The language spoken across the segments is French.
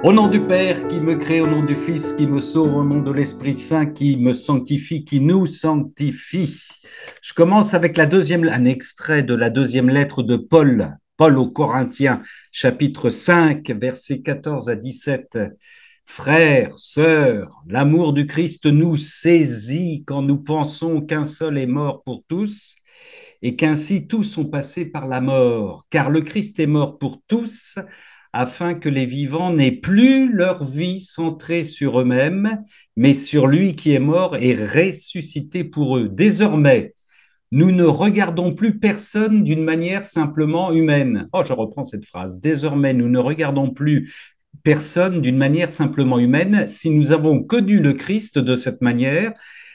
Au nom du Père qui me crée, au nom du Fils qui me sauve, au nom de l'Esprit Saint qui me sanctifie, qui nous sanctifie. Je commence avec un extrait de la deuxième lettre de Paul, Paul aux Corinthiens, chapitre 5, versets 14 à 17. Frères, sœurs, l'amour du Christ nous saisit quand nous pensons qu'un seul est mort pour tous et qu'ainsi tous sont passés par la mort, car le Christ est mort pour tous, afin que les vivants n'aient plus leur vie centrée sur eux-mêmes, mais sur lui qui est mort et ressuscité pour eux. Désormais, nous ne regardons plus personne d'une manière simplement humaine. Oh, je reprends cette phrase. Désormais, nous ne regardons plus personne d'une manière simplement humaine. Si nous avons connu le Christ de cette manière,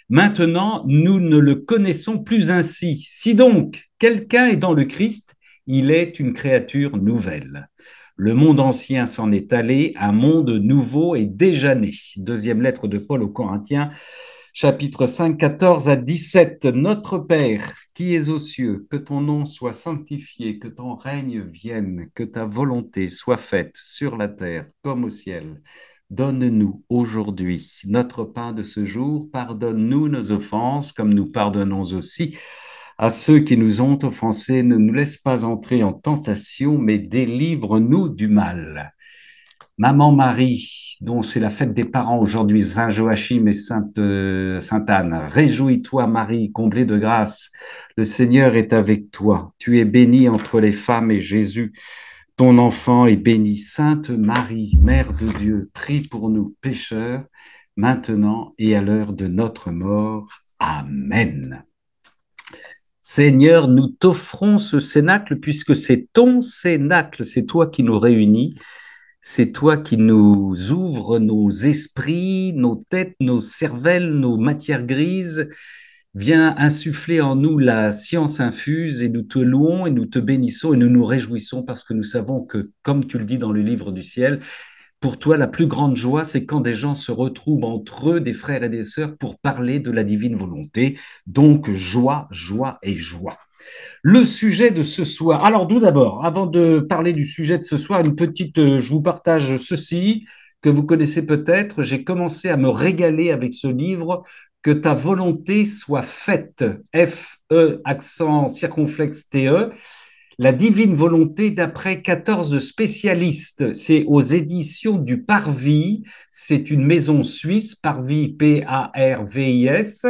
maintenant, nous ne le connaissons plus ainsi. Si donc quelqu'un est dans le Christ, il est une créature nouvelle. Le monde ancien s'en est allé, un monde nouveau est déjà né. Deuxième lettre de Paul aux Corinthiens, chapitre 5, 14 à 17. Notre Père, qui es aux cieux, que ton nom soit sanctifié, que ton règne vienne, que ta volonté soit faite sur la terre comme au ciel. Donne-nous aujourd'hui notre pain de ce jour, pardonne-nous nos offenses comme nous pardonnons aussi à ceux qui nous ont offensés. Ne nous laisse pas entrer en tentation, mais délivre-nous du mal. Maman Marie, dont c'est la fête des parents aujourd'hui, Saint Joachim et Sainte Anne, réjouis-toi Marie, comblée de grâce, le Seigneur est avec toi. Tu es bénie entre les femmes et Jésus, ton enfant est béni. Sainte Marie, Mère de Dieu, prie pour nous pécheurs, maintenant et à l'heure de notre mort. Amen. Seigneur, nous t'offrons ce cénacle puisque c'est ton cénacle, c'est toi qui nous réunis, c'est toi qui nous ouvres nos esprits, nos têtes, nos cervelles, nos matières grises. Viens insuffler en nous la science infuse et nous te louons et nous te bénissons et nous nous réjouissons parce que nous savons que, comme tu le dis dans le livre du ciel, pour toi, la plus grande joie, c'est quand des gens se retrouvent entre eux, des frères et des sœurs, pour parler de la divine volonté. Donc, joie, joie et joie. Le sujet de ce soir. Alors, tout d'abord, avant de parler du sujet de ce soir, je vous partage ceci que vous connaissez peut-être. J'ai commencé à me régaler avec ce livre. Que ta volonté soit faite. F-E, accent circonflexe T-E. La divine volonté d'après 14 spécialistes. C'est aux éditions du Parvis. C'est une maison suisse, Parvis, P-A-R-V-I-S.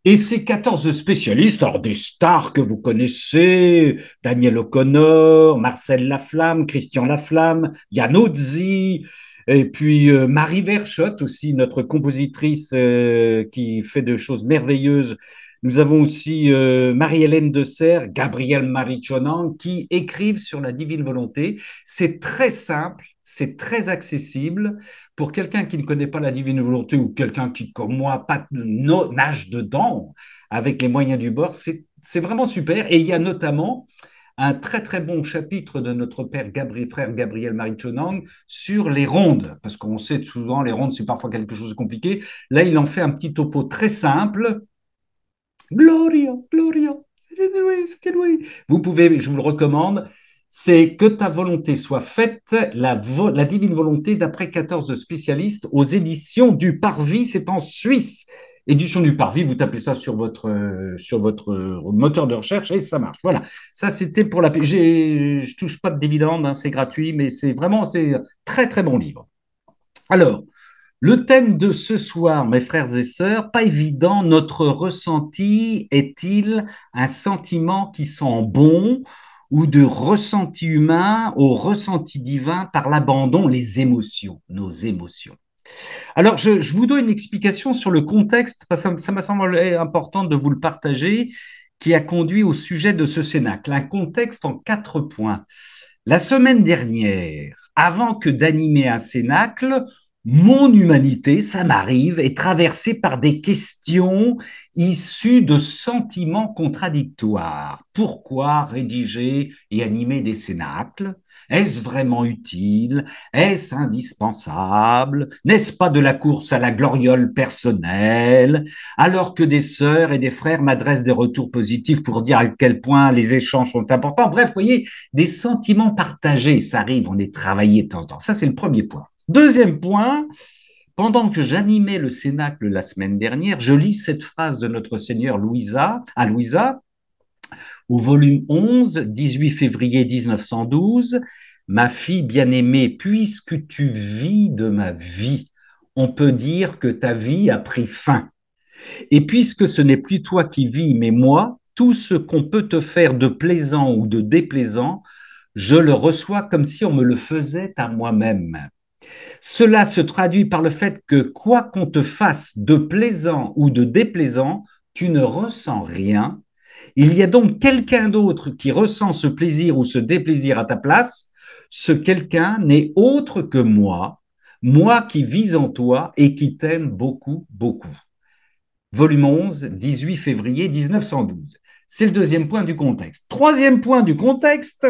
Et ces 14 spécialistes, alors des stars que vous connaissez, Daniel O'Connor, Marcel Laflamme, Christian Laflamme, Jan Ozzi, et puis Marie Verchotte aussi, notre compositrice qui fait de choses merveilleuses. Nous avons aussi Marie-Hélène de Serres, Gabriel Marichonan, qui écrivent sur la divine volonté. C'est très simple, c'est très accessible. Pour quelqu'un qui ne connaît pas la divine volonté ou quelqu'un qui, comme moi, nage dedans avec les moyens du bord, c'est vraiment super. Et il y a notamment un très très bon chapitre de notre père frère Gabriel Marichonang sur les rondes, parce qu'on sait souvent les rondes c'est parfois quelque chose de compliqué. Là, il en fait un petit topo très simple. Gloria, Gloria, c'est lui. Vous pouvez, je vous le recommande, c'est que ta volonté soit faite, la divine volonté d'après 14 spécialistes aux éditions du Parvis, c'est en Suisse. Édition du Parvis, vous tapez ça sur votre moteur de recherche et ça marche. Voilà, ça c'était pour la... Je touche pas de dividendes, hein, c'est gratuit, mais c'est très très bon livre. Alors, le thème de ce soir, mes frères et sœurs, pas évident, notre ressenti est-il un sentiment qui sent bon ou de ressenti humain au ressenti divin par l'abandon, les émotions, nos émotions. Alors, je vous donne une explication sur le contexte, parce que ça m'a semblé important de vous le partager, qui a conduit au sujet de ce cénacle. Un contexte en 4 points. La semaine dernière, avant que d'animer un cénacle, mon humanité, ça m'arrive, est traversée par des questions issues de sentiments contradictoires. Pourquoi rédiger et animer des cénacles? Est-ce vraiment utile? Est-ce indispensable? N'est-ce pas de la course à la gloriole personnelle? Alors que des sœurs et des frères m'adressent des retours positifs pour dire à quel point les échanges sont importants. Bref, vous voyez, des sentiments partagés, ça arrive, on est travaillé de temps en temps. Ça, c'est le premier point. Deuxième point, pendant que j'animais le Cénacle la semaine dernière, je lis cette phrase de notre Seigneur à Louisa, au volume 11, 18 février 1912, ma fille bien-aimée, puisque tu vis de ma vie, on peut dire que ta vie a pris fin. Et puisque ce n'est plus toi qui vis, mais moi, tout ce qu'on peut te faire de plaisant ou de déplaisant, je le reçois comme si on me le faisait à moi-même. Cela se traduit par le fait que quoi qu'on te fasse de plaisant ou de déplaisant, tu ne ressens rien. Il y a donc quelqu'un d'autre qui ressent ce plaisir ou ce déplaisir à ta place. Ce quelqu'un n'est autre que moi qui vis en toi et qui t'aime beaucoup, beaucoup. Volume 11, 18 février 1912. C'est le deuxième point du contexte. Troisième point du contexte,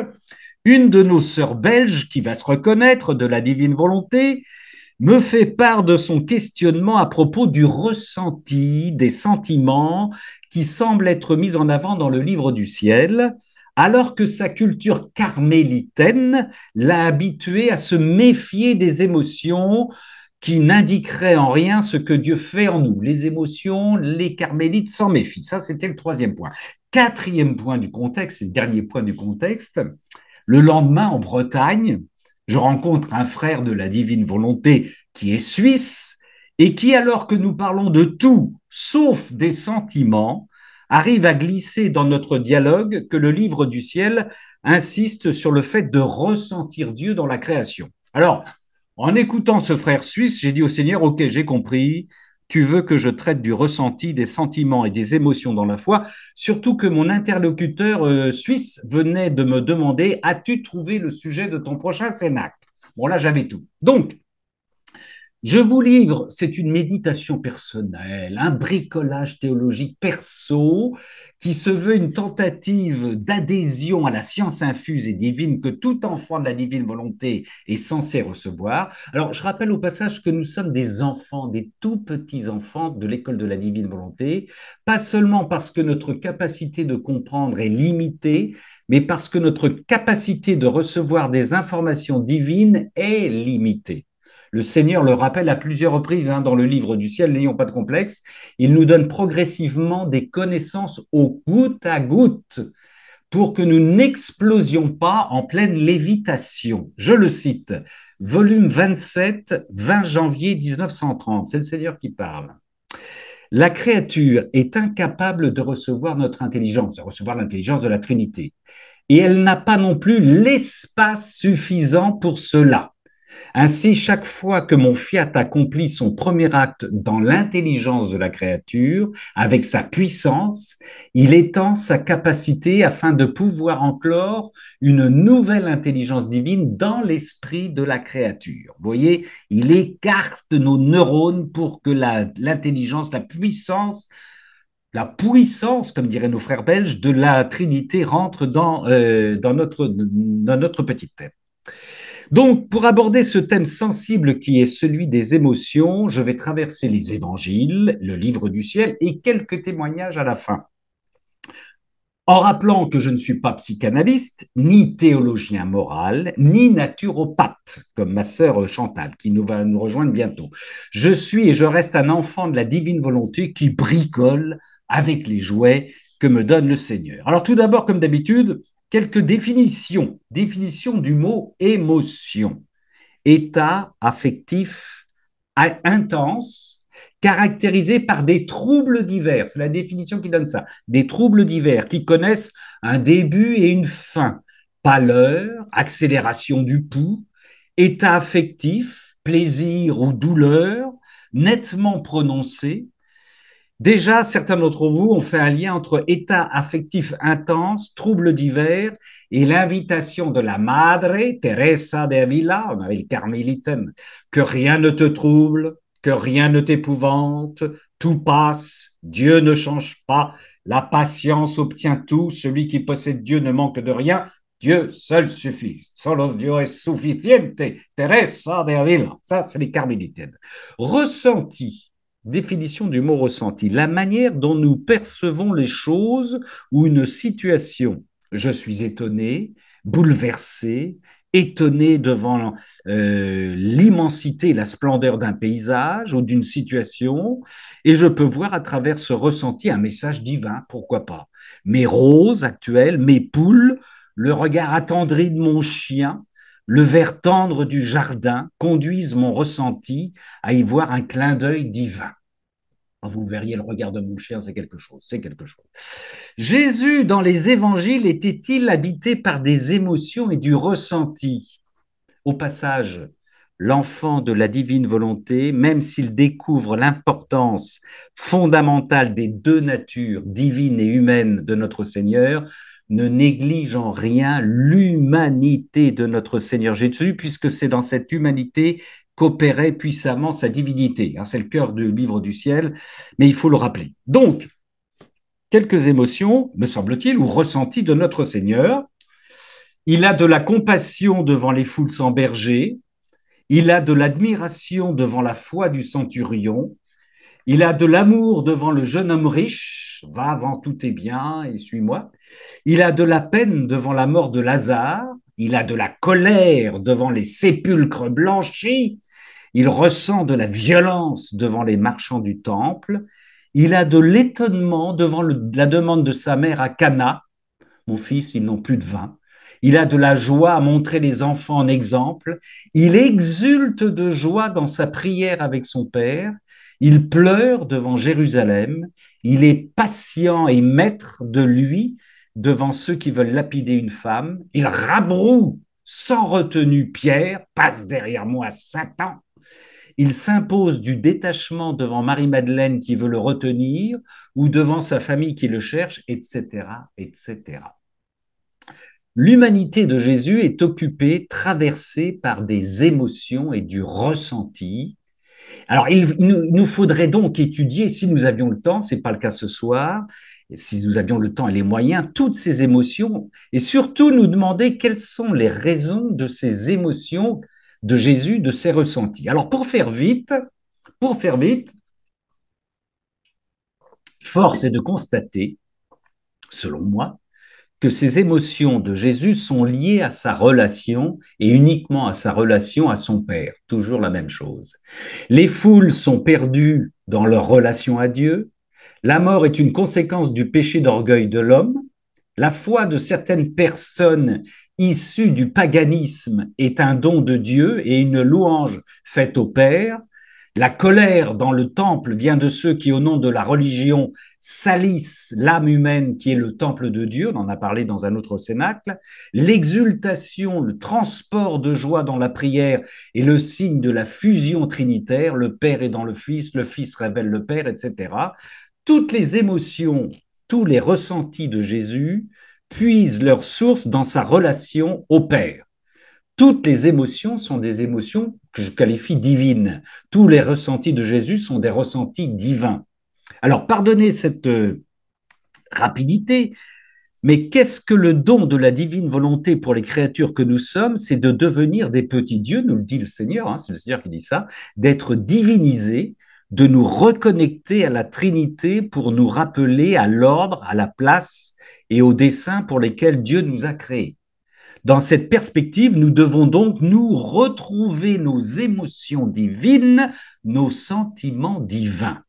une de nos sœurs belges qui va se reconnaître de la divine volonté me fait part de son questionnement à propos du ressenti, des sentiments qui semblent être mis en avant dans le livre du ciel, alors que sa culture carmélitaine l'a habituée à se méfier des émotions qui n'indiqueraient en rien ce que Dieu fait en nous. Les émotions, les carmélites s'en méfient. Ça, c'était le troisième point. Quatrième point du contexte, et le dernier point du contexte, le lendemain, en Bretagne, je rencontre un frère de la divine volonté qui est suisse et qui, alors que nous parlons de tout sauf des sentiments, arrive à glisser dans notre dialogue que le livre du ciel insiste sur le fait de ressentir Dieu dans la création. Alors, en écoutant ce frère suisse, j'ai dit au Seigneur, ok, j'ai compris, tu veux que je traite du ressenti, des sentiments et des émotions dans la foi, surtout que mon interlocuteur suisse venait de me demander, as-tu trouvé le sujet de ton prochain cénacle? Bon, là, j'avais tout. Donc, je vous livre, c'est une méditation personnelle, un bricolage théologique perso qui se veut une tentative d'adhésion à la science infuse et divine que tout enfant de la divine volonté est censé recevoir. Alors, je rappelle au passage que nous sommes des enfants, des tout petits enfants de l'école de la divine volonté, pas seulement parce que notre capacité de comprendre est limitée, mais parce que notre capacité de recevoir des informations divines est limitée. Le Seigneur le rappelle à plusieurs reprises dans le livre du ciel, n'ayons pas de complexe. Il nous donne progressivement des connaissances au goutte à goutte pour que nous n'explosions pas en pleine lévitation. Je le cite, volume 27, 20 janvier 1930. C'est le Seigneur qui parle. La créature est incapable de recevoir notre intelligence, de recevoir l'intelligence de la Trinité. Et elle n'a pas non plus l'espace suffisant pour cela. Ainsi, chaque fois que mon fiat accomplit son premier acte dans l'intelligence de la créature, avec sa puissance, il étend sa capacité afin de pouvoir enclore une nouvelle intelligence divine dans l'esprit de la créature. Vous voyez, il écarte nos neurones pour que l'intelligence, la puissance, comme diraient nos frères belges, de la Trinité rentre dans notre petite tête. Donc, pour aborder ce thème sensible qui est celui des émotions, je vais traverser les évangiles, le livre du ciel et quelques témoignages à la fin. En rappelant que je ne suis pas psychanalyste, ni théologien moral, ni naturopathe, comme ma sœur Chantal, qui va nous rejoindre bientôt. Je suis et je reste un enfant de la divine volonté qui bricole avec les jouets que me donne le Seigneur. Alors tout d'abord, comme d'habitude, quelques définitions. Définition du mot émotion. État affectif intense, caractérisé par des troubles divers. C'est la définition qui donne ça. Des troubles divers qui connaissent un début et une fin. Pâleur, accélération du pouls, état affectif, plaisir ou douleur, nettement prononcé. Déjà, certains d'entre vous ont fait un lien entre état affectif intense, troubles divers et l'invitation de la Madre Teresa de Avila, on avait le carmélitaine, que rien ne te trouble, que rien ne t'épouvante, tout passe, Dieu ne change pas, la patience obtient tout, celui qui possède Dieu ne manque de rien, Dieu seul suffit. Solos Dios es suficiente, Teresa de Avila. Ça, c'est les carmélitaines. Ressenti. Définition du mot ressenti, la manière dont nous percevons les choses ou une situation. Je suis étonné, bouleversé, étonné devant l'immensité, la splendeur d'un paysage ou d'une situation, et je peux voir à travers ce ressenti un message divin, pourquoi pas. Mes roses actuelles, mes poules, le regard attendri de mon chien, le vert tendre du jardin conduisent mon ressenti à y voir un clin d'œil divin. Vous verriez le regard de mon chien, c'est quelque chose, c'est quelque chose. Jésus, dans les évangiles, était-il habité par des émotions et du ressenti? Au passage, l'enfant de la divine volonté, même s'il découvre l'importance fondamentale des deux natures, divine et humaine, de notre Seigneur, ne néglige en rien l'humanité de notre Seigneur Jésus, puisque c'est dans cette humanité qu'opérait puissamment sa divinité. C'est le cœur du livre du ciel, mais il faut le rappeler. Donc, quelques émotions, me semble-t-il, ou ressenties de notre Seigneur. Il a de la compassion devant les foules sans berger, il a de l'admiration devant la foi du centurion, il a de l'amour devant le jeune homme riche, va, vends tous tes biens et suis-moi. Il a de la peine devant la mort de Lazare, il a de la colère devant les sépulcres blanchis, il ressent de la violence devant les marchands du temple, il a de l'étonnement devant la demande de sa mère à Cana, mon fils, ils n'ont plus de vin. Il a de la joie à montrer les enfants en exemple. Il exulte de joie dans sa prière avec son Père. Il pleure devant Jérusalem. Il est patient et maître de lui devant ceux qui veulent lapider une femme. Il rabroue sans retenue Pierre, passe derrière moi Satan. Il s'impose du détachement devant Marie-Madeleine qui veut le retenir ou devant sa famille qui le cherche, etc., etc. L'humanité de Jésus est occupée, traversée par des émotions et du ressenti. Alors, il nous faudrait donc étudier, si nous avions le temps, ce n'est pas le cas ce soir, si nous avions le temps et les moyens, toutes ces émotions, et surtout nous demander quelles sont les raisons de ces émotions de Jésus, de ses ressentis. Alors, pour faire vite, force est de constater, selon moi, que ces émotions de Jésus sont liées à sa relation et uniquement à sa relation à son Père. Toujours la même chose. Les foules sont perdues dans leur relation à Dieu. La mort est une conséquence du péché d'orgueil de l'homme. La foi de certaines personnes issues du paganisme est un don de Dieu et une louange faite au Père. La colère dans le temple vient de ceux qui, au nom de la religion, salissent l'âme humaine qui est le temple de Dieu, on en a parlé dans un autre cénacle. L'exultation, le transport de joie dans la prière est le signe de la fusion trinitaire, le Père est dans le Fils révèle le Père, etc. Toutes les émotions, tous les ressentis de Jésus puisent leur source dans sa relation au Père. Toutes les émotions sont des émotions que je qualifie divines. Tous les ressentis de Jésus sont des ressentis divins. Alors, pardonnez cette rapidité, mais qu'est-ce que le don de la divine volonté pour les créatures que nous sommes? C'est de devenir des petits dieux, nous le dit le Seigneur, c'est le Seigneur qui dit ça, d'être divinisés, de nous reconnecter à la Trinité pour nous rappeler à l'ordre, à la place et aux desseins pour lesquels Dieu nous a créés. Dans cette perspective, nous devons donc nous retrouver nos émotions divines, nos sentiments divins.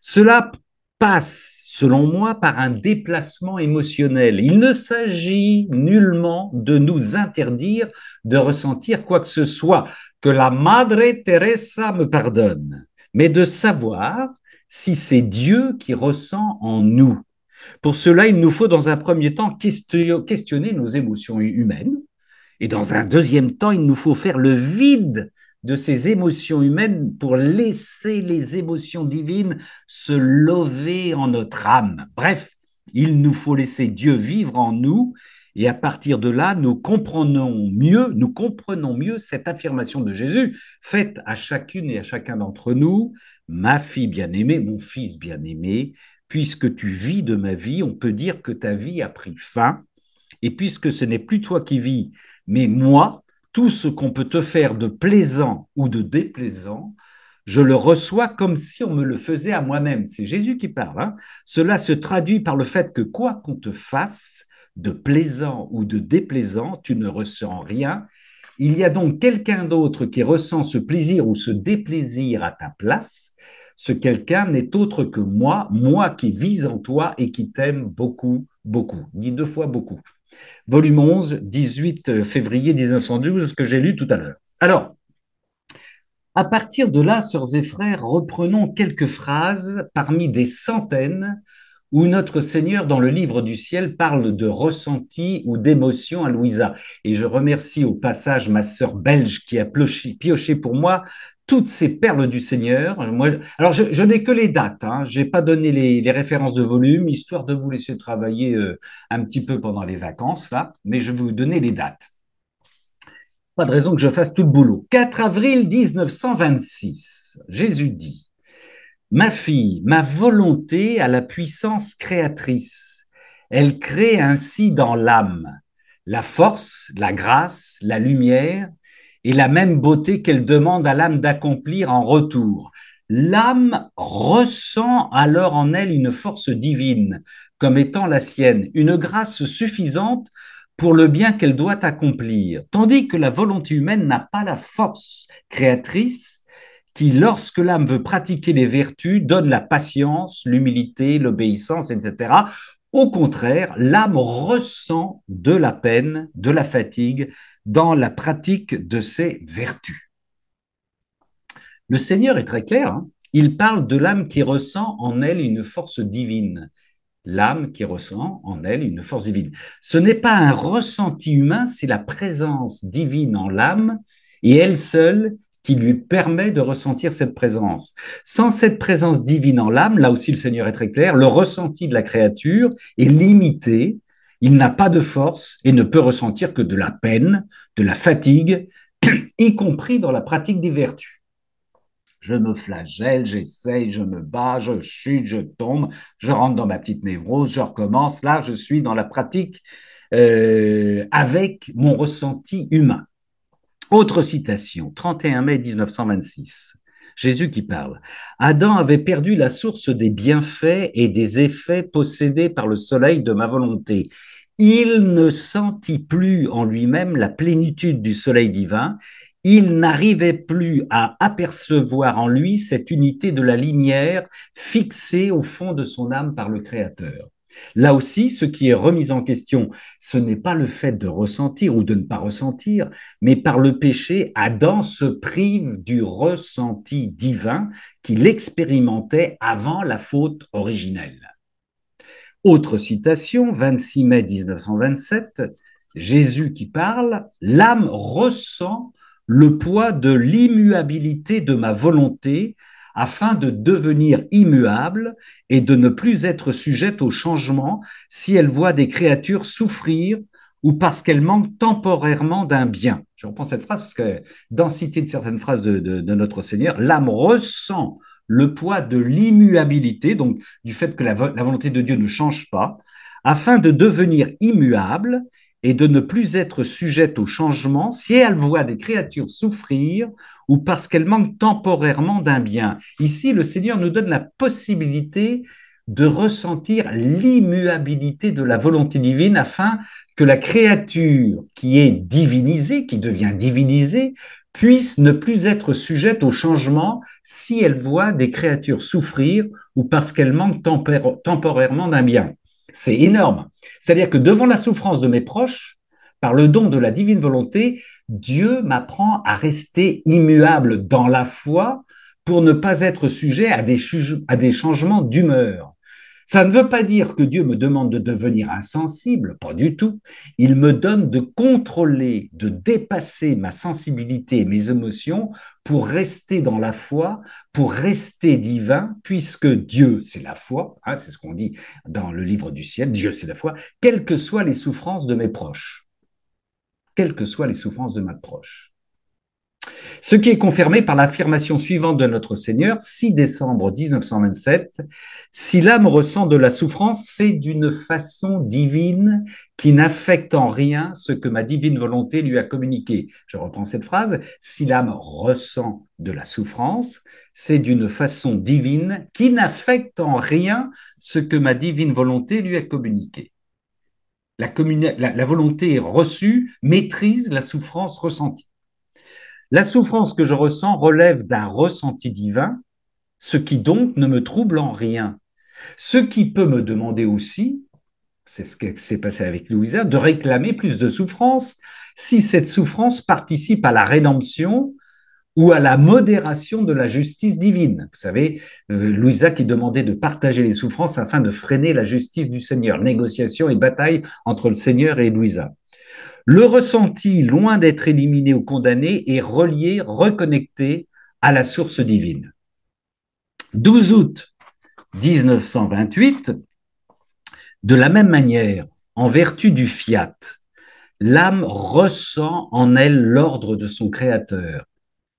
Cela passe, selon moi, par un déplacement émotionnel. Il ne s'agit nullement de nous interdire de ressentir quoi que ce soit, que la Madre Teresa me pardonne, mais de savoir si c'est Dieu qui ressent en nous. Pour cela, il nous faut dans un premier temps questionner nos émotions humaines, et dans un deuxième temps, il nous faut faire le vide de ces émotions humaines pour laisser les émotions divines se lever en notre âme. Bref, il nous faut laisser Dieu vivre en nous et à partir de là, nous comprenons mieux cette affirmation de Jésus faite à chacune et à chacun d'entre nous. Ma fille bien-aimée, mon fils bien-aimé, puisque tu vis de ma vie, on peut dire que ta vie a pris fin. Et puisque ce n'est plus toi qui vis, mais moi, tout ce qu'on peut te faire de plaisant ou de déplaisant, je le reçois comme si on me le faisait à moi-même. C'est Jésus qui parle. Cela se traduit par le fait que quoi qu'on te fasse, de plaisant ou de déplaisant, tu ne ressens rien. Il y a donc quelqu'un d'autre qui ressent ce plaisir ou ce déplaisir à ta place. Ce quelqu'un n'est autre que moi, moi qui vis en toi et qui t'aime beaucoup, beaucoup. Dis 2 fois beaucoup. Volume 11, 18 février 1912, que j'ai lu tout à l'heure. Alors, à partir de là, sœurs et frères, reprenons quelques phrases parmi des centaines où notre Seigneur, dans le livre du ciel, parle de ressenti ou d'émotion à Louisa. Et je remercie au passage ma sœur belge qui a pioché pour moi toutes ces perles du Seigneur. Alors, je n'ai que les dates, hein. Je n'ai pas donné les références de volume, histoire de vous laisser travailler un petit peu pendant les vacances, là, mais je vais vous donner les dates. Pas de raison que je fasse tout le boulot. 4 avril 1926, Jésus dit: Ma fille, ma volonté a la puissance créatrice. Elle crée ainsi dans l'âme la force, la grâce, la lumière et la même beauté qu'elle demande à l'âme d'accomplir en retour. L'âme ressent alors en elle une force divine comme étant la sienne, une grâce suffisante pour le bien qu'elle doit accomplir, tandis que la volonté humaine n'a pas la force créatrice qui, lorsque l'âme veut pratiquer les vertus, donne la patience, l'humilité, l'obéissance, etc. Au contraire, l'âme ressent de la peine, de la fatigue dans la pratique de ces vertus. Le Seigneur est très clair, hein. Il parle de l'âme qui ressent en elle une force divine. L'âme qui ressent en elle une force divine. Ce n'est pas un ressenti humain, c'est la présence divine en l'âme et elle seule qui lui permet de ressentir cette présence. Sans cette présence divine en l'âme, là aussi le Seigneur est très clair, le ressenti de la créature est limité, il n'a pas de force et ne peut ressentir que de la peine, de la fatigue, y compris dans la pratique des vertus. Je me flagelle, j'essaye, je me bats, je chute, je tombe, je rentre dans ma petite névrose, je recommence. Là, je suis dans la pratique avec mon ressenti humain. Autre citation, 31 mai 1926. Jésus qui parle. Adam avait perdu la source des bienfaits et des effets possédés par le soleil de ma volonté. Il ne sentit plus en lui-même la plénitude du soleil divin. Il n'arrivait plus à apercevoir en lui cette unité de la lumière fixée au fond de son âme par le Créateur. Là aussi, ce qui est remis en question, ce n'est pas le fait de ressentir ou de ne pas ressentir, mais par le péché, Adam se prive du ressenti divin qu'il expérimentait avant la faute originelle. Autre citation, 26 mai 1927, Jésus qui parle, l'âme ressent le poids de l'immuabilité de ma volonté afin de devenir immuable et de ne plus être sujette au changement si elle voit des créatures souffrir ou parce qu'elle manque temporairement d'un bien. Je reprends cette phrase parce que, densité de certaines phrases de notre Seigneur, l'âme ressent le poids de l'immuabilité, donc du fait que la volonté de Dieu ne change pas, afin de devenir immuable et de ne plus être sujette au changement si elle voit des créatures souffrir ou parce qu'elles manquent temporairement d'un bien. Ici, le Seigneur nous donne la possibilité de ressentir l'immuabilité de la volonté divine afin que la créature qui est divinisée, qui devient divinisée, puisse ne plus être sujette au changement si elle voit des créatures souffrir ou parce qu'elles manquent temporairement d'un bien. C'est énorme. C'est-à-dire que devant la souffrance de mes proches, par le don de la divine volonté, Dieu m'apprend à rester immuable dans la foi pour ne pas être sujet à des changements d'humeur. Ça ne veut pas dire que Dieu me demande de devenir insensible, pas du tout. Il me donne de contrôler, de dépasser ma sensibilité et mes émotions pour rester dans la foi, pour rester divin, puisque Dieu, c'est la foi, hein, c'est ce qu'on dit dans le livre du ciel, Dieu, c'est la foi, quelles que soient les souffrances de mes proches. Quelles que soient les souffrances de mes proches. Ce qui est confirmé par l'affirmation suivante de notre Seigneur, 6 décembre 1927, si l'âme ressent de la souffrance, c'est d'une façon divine qui n'affecte en rien ce que ma divine volonté lui a communiqué. Je reprends cette phrase, si l'âme ressent de la souffrance, c'est d'une façon divine qui n'affecte en rien ce que ma divine volonté lui a communiqué. la volonté reçue maîtrise la souffrance ressentie. La souffrance que je ressens relève d'un ressenti divin, ce qui donc ne me trouble en rien. Ce qui peut me demander aussi, c'est ce qui s'est passé avec Louisa, de réclamer plus de souffrance si cette souffrance participe à la rédemption ou à la modération de la justice divine. Vous savez, Louisa qui demandait de partager les souffrances afin de freiner la justice du Seigneur. Négociation et bataille entre le Seigneur et Louisa. Le ressenti, loin d'être éliminé ou condamné, est relié, reconnecté à la source divine. 12 août 1928, de la même manière, en vertu du fiat, l'âme ressent en elle l'ordre de son Créateur.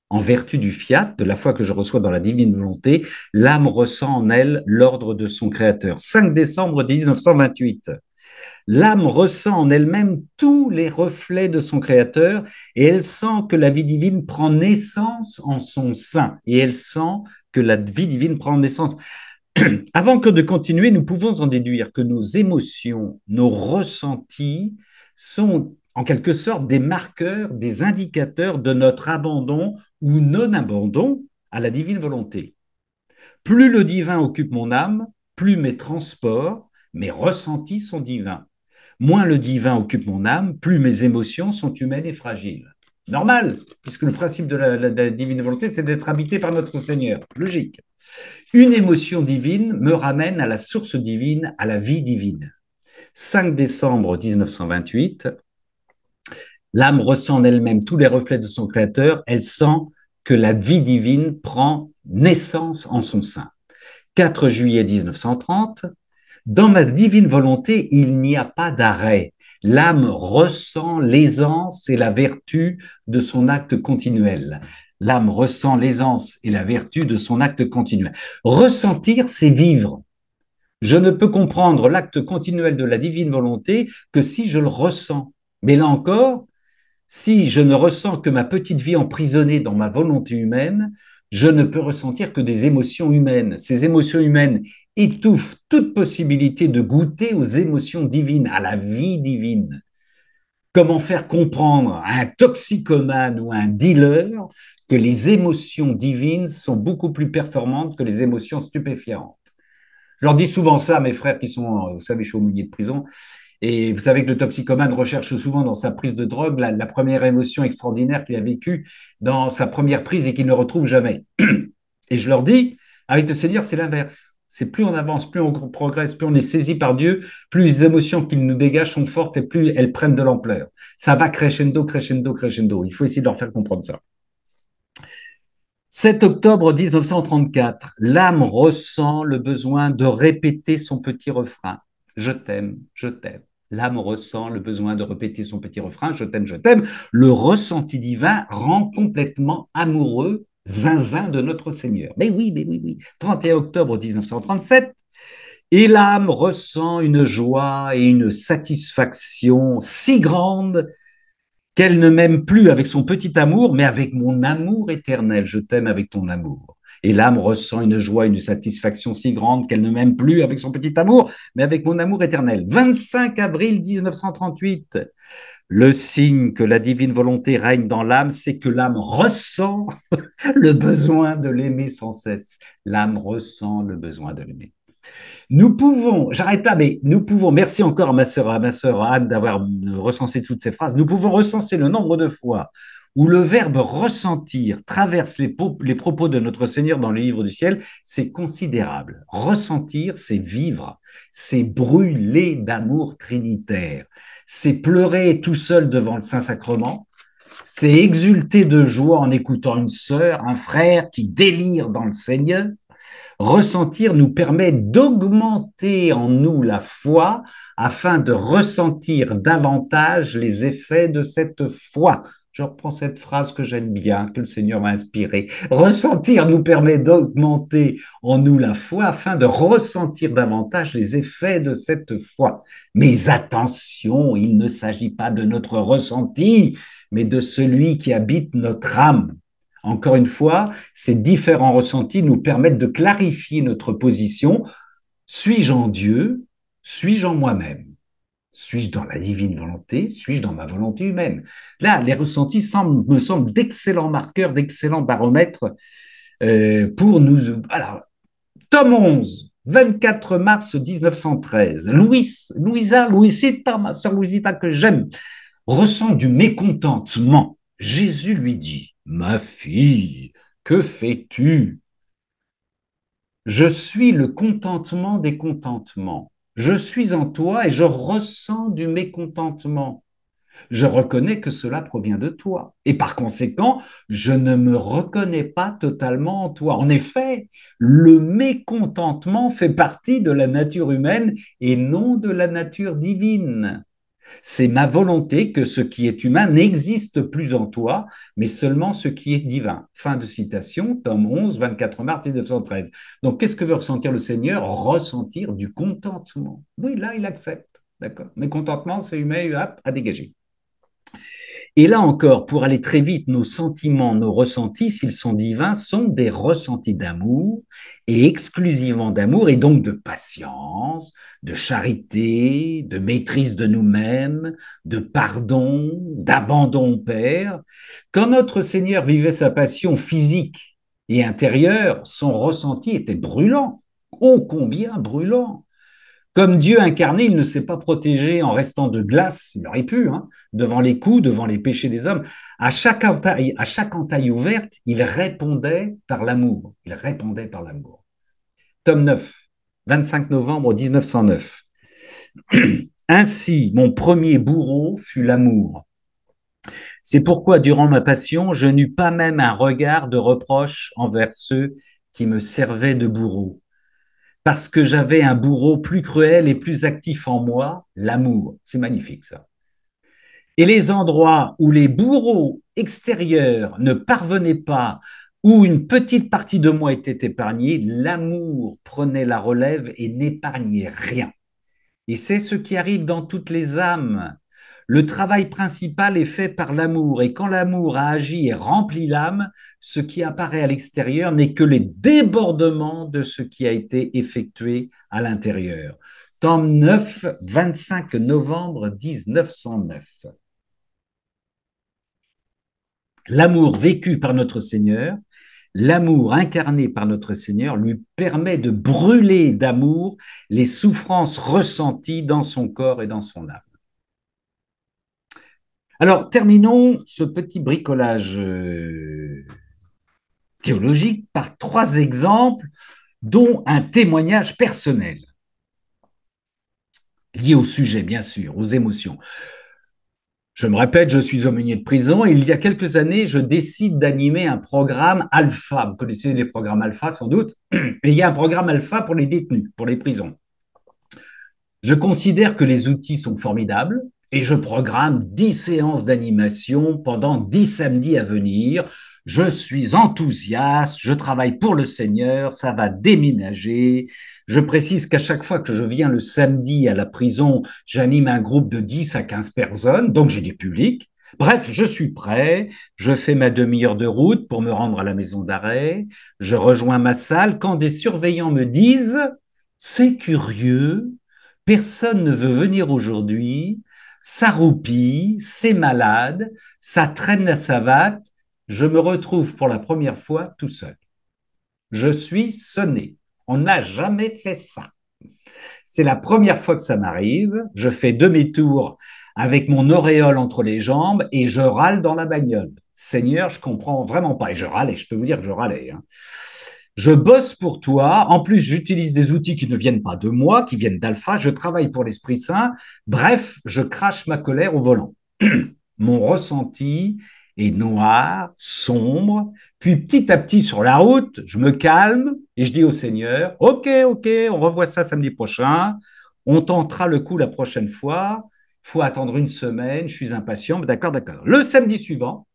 En vertu du fiat, de la foi que je reçois dans la divine volonté, l'âme ressent en elle l'ordre de son Créateur. 5 décembre 1928. L'âme ressent en elle-même tous les reflets de son Créateur et elle sent que la vie divine prend naissance en son sein. Et elle sent que la vie divine prend naissance. Avant que de continuer, nous pouvons en déduire que nos émotions, nos ressentis sont en quelque sorte des marqueurs, des indicateurs de notre abandon ou non-abandon à la divine volonté. Plus le divin occupe mon âme, plus mes transports, mes ressentis sont divins. Moins le divin occupe mon âme, plus mes émotions sont humaines et fragiles. Normal, puisque le principe de la divine volonté, c'est d'être habité par notre Seigneur. Logique. Une émotion divine me ramène à la source divine, à la vie divine. 5 décembre 1928, l'âme ressent en elle-même tous les reflets de son Créateur, elle sent que la vie divine prend naissance en son sein. 4 juillet 1930, dans ma divine volonté, il n'y a pas d'arrêt. L'âme ressent l'aisance et la vertu de son acte continuel. L'âme ressent l'aisance et la vertu de son acte continuel. Ressentir, c'est vivre. Je ne peux comprendre l'acte continuel de la divine volonté que si je le ressens. Mais là encore, si je ne ressens que ma petite vie emprisonnée dans ma volonté humaine, je ne peux ressentir que des émotions humaines. Ces émotions humaines étouffent toute possibilité de goûter aux émotions divines, à la vie divine. Comment faire comprendre à un toxicomane ou à un dealer que les émotions divines sont beaucoup plus performantes que les émotions stupéfiantes? Je leur dis souvent ça à mes frères qui sont, vous savez, je suis aumônier de prison, et vous savez que le toxicomane recherche souvent dans sa prise de drogue la première émotion extraordinaire qu'il a vécue dans sa première prise et qu'il ne retrouve jamais. Et je leur dis, avec le Seigneur, c'est l'inverse. C'est plus on avance, plus on progresse, plus on est saisi par Dieu, plus les émotions qu'il nous dégage sont fortes et plus elles prennent de l'ampleur. Ça va crescendo, crescendo, crescendo. Il faut essayer de leur faire comprendre ça. 7 octobre 1934, l'âme ressent le besoin de répéter son petit refrain. Je t'aime, je t'aime. L'âme ressent le besoin de répéter son petit refrain. Je t'aime, je t'aime. Le ressenti divin rend complètement amoureux zinzin de notre Seigneur. Mais oui, mais oui, oui. 31 octobre 1937, et l'âme ressent une joie et une satisfaction si grande qu'elle ne m'aime plus avec son petit amour, mais avec mon amour éternel. Je t'aime avec ton amour. Et l'âme ressent une joie, une satisfaction si grande qu'elle ne m'aime plus avec son petit amour, mais avec mon amour éternel. 25 avril 1938. Le signe que la divine volonté règne dans l'âme, c'est que l'âme ressent le besoin de l'aimer sans cesse. L'âme ressent le besoin de l'aimer. Nous pouvons, j'arrête là, mais nous pouvons, merci encore à ma sœur Anne d'avoir recensé toutes ces phrases, nous pouvons recenser le nombre de fois où le verbe ressentir traverse les propos de notre Seigneur dans le livre du ciel, c'est considérable. Ressentir, c'est vivre, c'est brûler d'amour trinitaire, c'est pleurer tout seul devant le Saint-Sacrement, c'est exulter de joie en écoutant une sœur, un frère qui délire dans le Seigneur. Ressentir nous permet d'augmenter en nous la foi afin de ressentir davantage les effets de cette foi. Je reprends cette phrase que j'aime bien, que le Seigneur m'a inspirée. Ressentir nous permet d'augmenter en nous la foi afin de ressentir davantage les effets de cette foi. Mais attention, il ne s'agit pas de notre ressenti, mais de celui qui habite notre âme. Encore une fois, ces différents ressentis nous permettent de clarifier notre position. Suis-je en Dieu? Suis-je en moi-même? Suis-je dans la divine volonté? Suis-je dans ma volonté humaine? Là, les ressentis me semblent d'excellents marqueurs, d'excellents baromètres pour nous. Alors, tome 11, 24 mars 1913. Louisita, ma sœur Louisita que j'aime, ressent du mécontentement. Jésus lui dit, ma fille, que fais-tu? Je suis le contentement des contentements. Je suis en toi et je ressens du mécontentement. Je reconnais que cela provient de toi. Et par conséquent, je ne me reconnais pas totalement en toi. En effet, le mécontentement fait partie de la nature humaine et non de la nature divine. C'est ma volonté que ce qui est humain n'existe plus en toi, mais seulement ce qui est divin. Fin de citation, tome 11, 24 mars 1913. Donc, qu'est-ce que veut ressentir le Seigneur? Ressentir du contentement. Oui, là, il accepte. D'accord. Mais contentement, c'est humain, à dégager. Et là encore, pour aller très vite, nos sentiments, nos ressentis, s'ils sont divins, sont des ressentis d'amour, et exclusivement d'amour, et donc de patience, de charité, de maîtrise de nous-mêmes, de pardon, d'abandon au Père. Quand notre Seigneur vivait sa passion physique et intérieure, son ressenti était brûlant, ô combien brûlant. Comme Dieu incarné, il ne s'est pas protégé en restant de glace, il aurait pu, hein, devant les coups, devant les péchés des hommes. À chaque entaille ouverte, il répondait par l'amour. Il répondait par l'amour. Tome 9, 25 novembre 1909. Ainsi, mon premier bourreau fut l'amour. C'est pourquoi, durant ma passion, je n'eus pas même un regard de reproche envers ceux qui me servaient de bourreau parce que j'avais un bourreau plus cruel et plus actif en moi, l'amour. C'est magnifique ça. Et les endroits où les bourreaux extérieurs ne parvenaient pas, où une petite partie de moi était épargnée, l'amour prenait la relève et n'épargnait rien. Et c'est ce qui arrive dans toutes les âmes. Le travail principal est fait par l'amour, et quand l'amour a agi et rempli l'âme, ce qui apparaît à l'extérieur n'est que les débordements de ce qui a été effectué à l'intérieur. Tome 9, 25 novembre 1909. L'amour vécu par notre Seigneur, l'amour incarné par notre Seigneur lui permet de brûler d'amour les souffrances ressenties dans son corps et dans son âme. Alors, terminons ce petit bricolage théologique par 3 exemples, dont un témoignage personnel, lié au sujet, bien sûr, aux émotions. Je me répète, je suis aumônier de prison et il y a quelques années, je décide d'animer un programme alpha. Vous connaissez les programmes alpha sans doute. Et il y a un programme alpha pour les détenus, pour les prisons. Je considère que les outils sont formidables et je programme 10 séances d'animation pendant 10 samedis à venir. Je suis enthousiaste, je travaille pour le Seigneur, ça va déménager. Je précise qu'à chaque fois que je viens le samedi à la prison, j'anime un groupe de 10 à 15 personnes, donc j'ai du public. Bref, je suis prêt, je fais ma demi-heure de route pour me rendre à la maison d'arrêt, je rejoins ma salle quand des surveillants me disent « C'est curieux, personne ne veut venir aujourd'hui, ça roupille, c'est malade, ça traîne la savate, je me retrouve pour la première fois tout seul. Je suis sonné. On n'a jamais fait ça. C'est la première fois que ça m'arrive. Je fais demi-tour avec mon auréole entre les jambes et je râle dans la bagnole. Seigneur, je comprends vraiment pas. Et je râlais, je peux vous dire que je râlais. Hein. Je bosse pour toi. En plus, j'utilise des outils qui ne viennent pas de moi, qui viennent d'Alpha. Je travaille pour l'Esprit Saint. Bref, je crache ma colère au volant. Mon ressenti est noir, sombre. Puis petit à petit sur la route, je me calme et je dis au Seigneur, OK, on revoit ça samedi prochain. On tentera le coup la prochaine fois. Il faut attendre une semaine. Je suis impatient. D'accord. Le samedi suivant,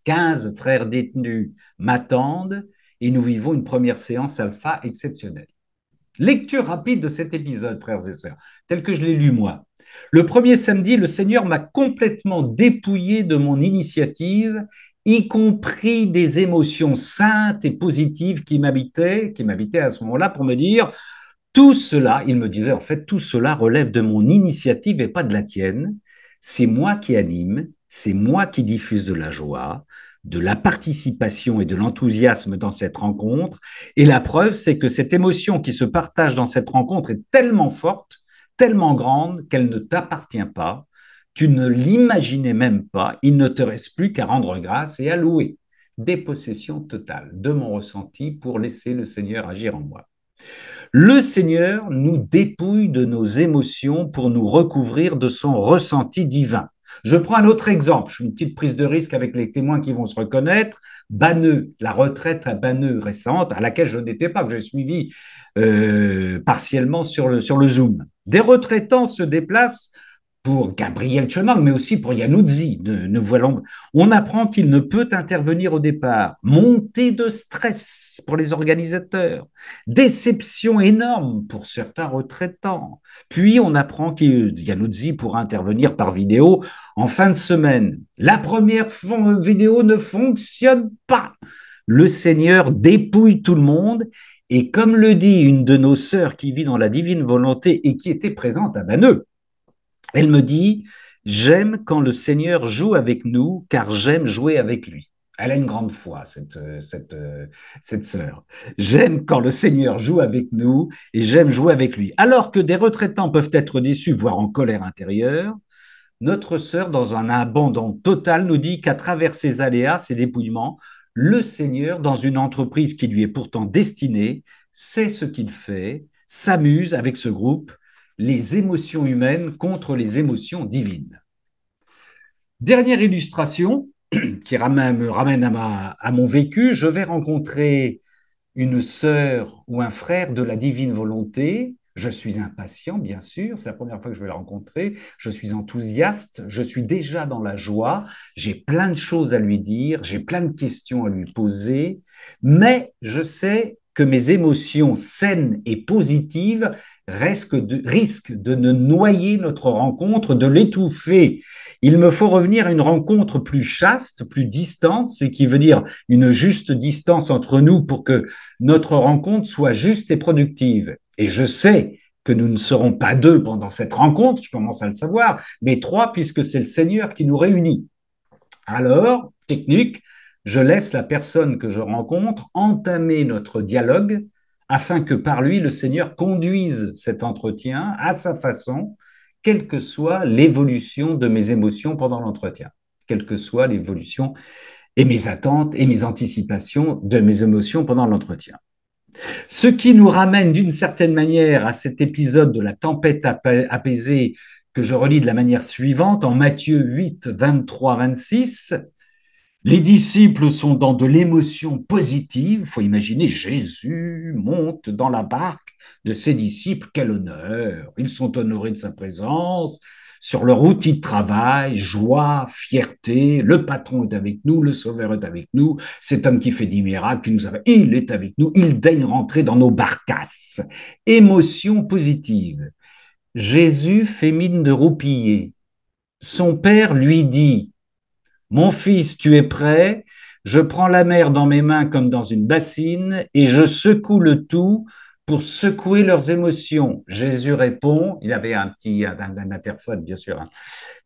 15 frères détenus m'attendent et nous vivons une première séance alpha exceptionnelle. Lecture rapide de cet épisode, frères et sœurs, tel que je l'ai lu moi. Le premier samedi, le Seigneur m'a complètement dépouillé de mon initiative, y compris des émotions saintes et positives qui m'habitaient à ce moment-là pour me dire Tout cela, il me disait, en fait, tout cela relève de mon initiative et pas de la tienne. C'est moi qui anime, c'est moi qui diffuse de la joie, de la participation et de l'enthousiasme dans cette rencontre. Et la preuve, c'est que cette émotion qui se partage dans cette rencontre est tellement forte, tellement grande qu'elle ne t'appartient pas. Tu ne l'imaginais même pas. Il ne te reste plus qu'à rendre grâce et à louer. Dépossession totale de mon ressenti pour laisser le Seigneur agir en moi. Le Seigneur nous dépouille de nos émotions pour nous recouvrir de son ressenti divin. Je prends un autre exemple, une petite prise de risque avec les témoins qui vont se reconnaître. Banneux, la retraite à Banneux récente, à laquelle je n'étais pas, que j'ai suivi partiellement sur le Zoom. Des retraitants se déplacent pour Gabriel Chonang, mais aussi pour Yanouzzi. On apprend qu'il ne peut intervenir au départ. Montée de stress pour les organisateurs. Déception énorme pour certains retraitants. Puis on apprend que Yanouzzi pourra intervenir par vidéo en fin de semaine. La première vidéo ne fonctionne pas. Le Seigneur dépouille tout le monde. Et comme le dit une de nos sœurs qui vit dans la divine volonté et qui était présente à Banneux, elle me dit, j'aime quand le Seigneur joue avec nous, car j'aime jouer avec lui. Elle a une grande foi, cette sœur. J'aime quand le Seigneur joue avec nous et j'aime jouer avec lui. Alors que des retraitants peuvent être déçus, voire en colère intérieure, notre sœur, dans un abandon total, nous dit qu'à travers ces aléas, ces dépouillements, le Seigneur, dans une entreprise qui lui est pourtant destinée, sait ce qu'il fait, s'amuse avec ce groupe, les émotions humaines contre les émotions divines. Dernière illustration qui me ramène à mon vécu, je vais rencontrer une sœur ou un frère de la divine volonté. Je suis impatient, bien sûr, c'est la première fois que je vais la rencontrer. Je suis enthousiaste, je suis déjà dans la joie, j'ai plein de choses à lui dire, j'ai plein de questions à lui poser, mais je sais que mes émotions saines et positives risquent de ne noyer notre rencontre, de l'étouffer. Il me faut revenir à une rencontre plus chaste, plus distante, ce qui veut dire une juste distance entre nous pour que notre rencontre soit juste et productive. Et je sais que nous ne serons pas deux pendant cette rencontre, je commence à le savoir, mais trois puisque c'est le Seigneur qui nous réunit. Alors, technique, je laisse la personne que je rencontre entamer notre dialogue afin que par lui, le Seigneur conduise cet entretien à sa façon, quelle que soit l'évolution de mes émotions pendant l'entretien, quelle que soit l'évolution et mes attentes et mes anticipations de mes émotions pendant l'entretien. Ce qui nous ramène d'une certaine manière à cet épisode de la tempête apaisée que je relis de la manière suivante en Matthieu 8, 23, 26. Les disciples sont dans de l'émotion positive. Il faut imaginer Jésus monte dans la barque de ses disciples. Quel honneur! Ils sont honorés de sa présence. Sur leur outil de travail, joie, fierté, le patron est avec nous, le sauveur est avec nous, cet homme qui fait des miracles, il est avec nous, il daigne rentrer dans nos barcasses. Émotion positive. Jésus fait mine de roupiller. Son père lui dit, mon fils, tu es prêt? Je prends la mer dans mes mains comme dans une bassine et je secoue le tout pour secouer leurs émotions. Jésus répond, il avait un interphone bien sûr.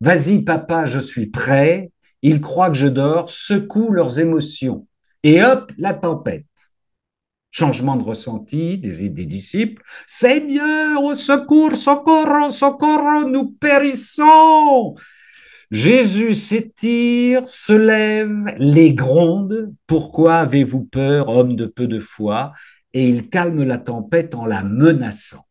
Vas-y papa, je suis prêt. Ils croient que je dors, secoue leurs émotions. Et hop, la tempête. Changement de ressenti des disciples. Seigneur, au secours, socorro, socorro, nous périssons. Jésus s'étire, se lève, les gronde. Pourquoi avez-vous peur, homme de peu de foi? Et il calme la tempête en la menaçant.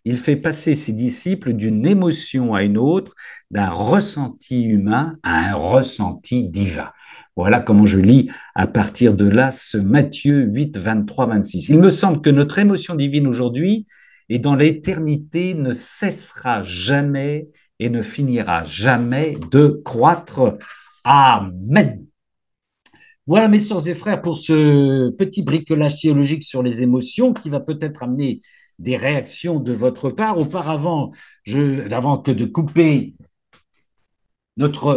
Il fait passer ses disciples d'une émotion à une autre, d'un ressenti humain à un ressenti divin. Voilà comment je lis à partir de là ce Matthieu 8, 23, 26. Il me semble que notre émotion divine aujourd'hui et dans l'éternité ne cessera jamais et ne finira jamais de croître. Amen. Voilà, mes sœurs et frères, pour ce petit bricolage théologique sur les émotions qui va peut-être amener des réactions de votre part. Auparavant, avant que de couper notre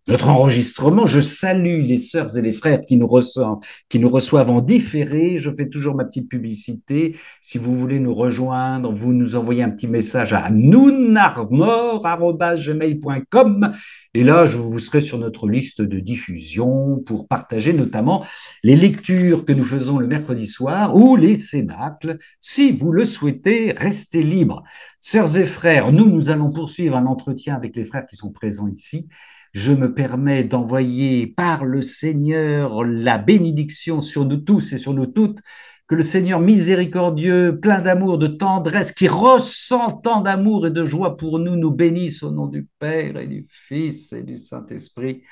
notre enregistrement. Je salue les sœurs et les frères qui nous reçoivent en différé. Je fais toujours ma petite publicité. Si vous voulez nous rejoindre, vous nous envoyez un petit message à nounarmor@gmail.com et là, vous serez sur notre liste de diffusion pour partager notamment les lectures que nous faisons le mercredi soir ou les cénacles. Si vous le souhaitez, restez libres. Sœurs et frères, nous allons poursuivre un entretien avec les frères qui sont présents ici. Je me permets d'envoyer par le Seigneur la bénédiction sur nous tous et sur nous toutes, que le Seigneur miséricordieux, plein d'amour, de tendresse, qui ressent tant d'amour et de joie pour nous, nous bénisse au nom du Père et du Fils et du Saint-Esprit.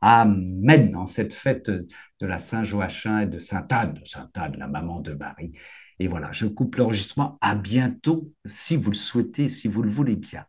Amen. En cette fête de la Saint-Joachim et de Sainte Anne, la maman de Marie. Et voilà, je coupe l'enregistrement. À bientôt, si vous le souhaitez, si vous le voulez bien.